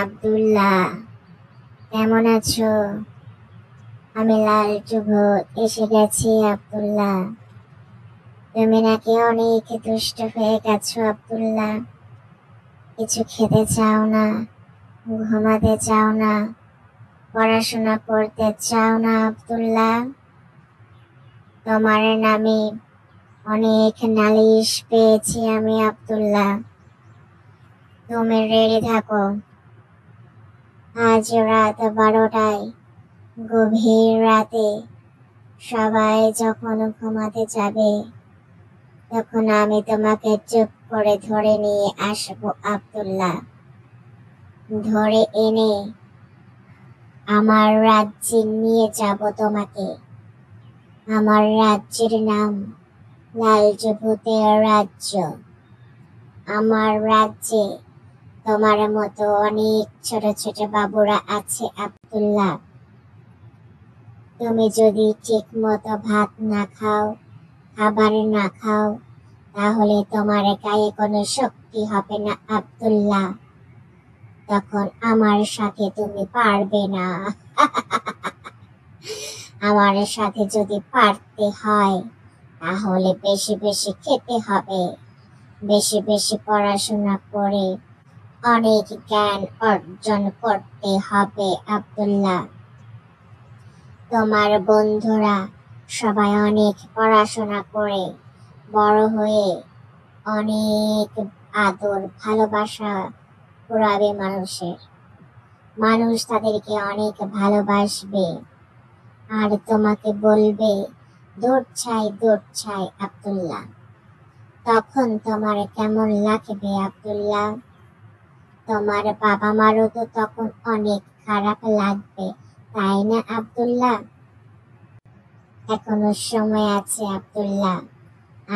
আব্দুল্লাহ, কেমন আছো? আমি লালটু ভূত এসে গেছি আব্দুল্লাহ। তুমি নাকি অনেক দুষ্ট হয়ে গেছো আব্দুল্লাহ। কিছু খেতে চাও না, ঘুমাতে চাও না, পড়াশোনা করতে চাও না আব্দুল্লাহ। তোমার নামে অনেক নালিশ পেয়েছি আমি আব্দুল্লাহ। তুমি রেডি থাকো, আজ রাত 12টায়, গভীর রাতে সবাই যখন ঘুমাতে যাবে তখন আমি তোমাকে চুপ করে ধরে নিয়ে আসবো আব্দুল্লাহ। ধরে এনে আমার রাজ্যে নিয়ে যাব তোমাকে। আমার রাজ্যের নাম লালটু ভূতের রাজ্য। আমার রাজ্যে তোমার মতো অনেক ছোট ছোট বাবুরা আছে আব্দুল্লাহ। তুমি যদি ঠিক মতো ভাত না খাও, খাবার না খাও, তাহলে তোমার গায়ে কোনো শক্তি হবে না আব্দুল্লাহ। তখন আমার সাথে তুমি পারবে না। আমার সাথে যদি পারতে হয় তাহলে বেশি বেশি খেতে হবে, বেশি বেশি পড়াশোনা করে অনেক জ্ঞান অর্জন করতে হবে আব্দুল্লাহ। তোমার বন্ধুরা সবাই অনেক পড়াশোনা করে বড় হয়ে অনেক আদর ভালোবাসা কুড়াবে মানুষের। মানুষ তাদেরকে অনেক ভালোবাসবে আর তোমাকে বলবে দূর ছাই আব্দুল্লাহ। তখন তোমার কেমন লাগবে আব্দুল্লাহ? তোমার বাবা মারও তো তখন অনেক খারাপ লাগবে, তাই না আব্দুল্লাহ? এখনো সময় আছে আব্দুল্লাহ।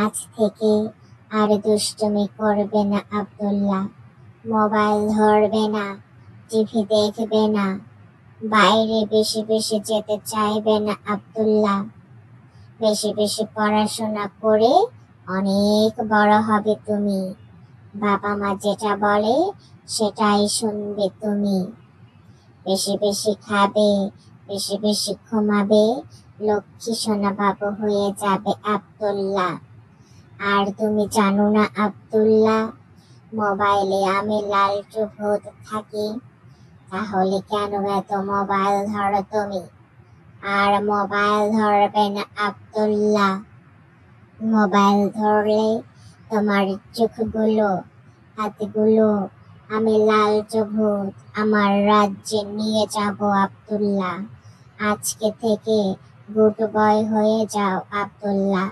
আজ থেকে আর দুষ্টুমি করবে না আব্দুল্লাহ। মোবাইল ধরবে না, টিভি দেখবে না, বাইরে বেশি বেশি যেতে চাইবে না আব্দুল্লাহ। বেশি বেশি পড়াশোনা করে অনেক বড় হবে তুমি। বাবা মা যেটা বলে সেটাই শুনবে তুমি। বেশি বেশি খাবে, বেশি বেশি ঘুমাবে, লক্ষ্মী সোনা বাবু হয়ে যাবে আব্দুল্লাহ। আর তুমি জানো না আব্দুল্লাহ, মোবাইলে আমি লালটু ভূত থাকি। তাহলে কেন এত মোবাইল ধরো তুমি? আর মোবাইল ধরবে না আব্দুল্লাহ। মোবাইল ধরলে তোমার চোখগুলো, হাতগুলো আমি লালটু ভূত আমার রাজ্যে নিয়ে যাব আব্দুল্লাহ। আজকে থেকে গুড বয় হয়ে যাও আব্দুল্লাহ।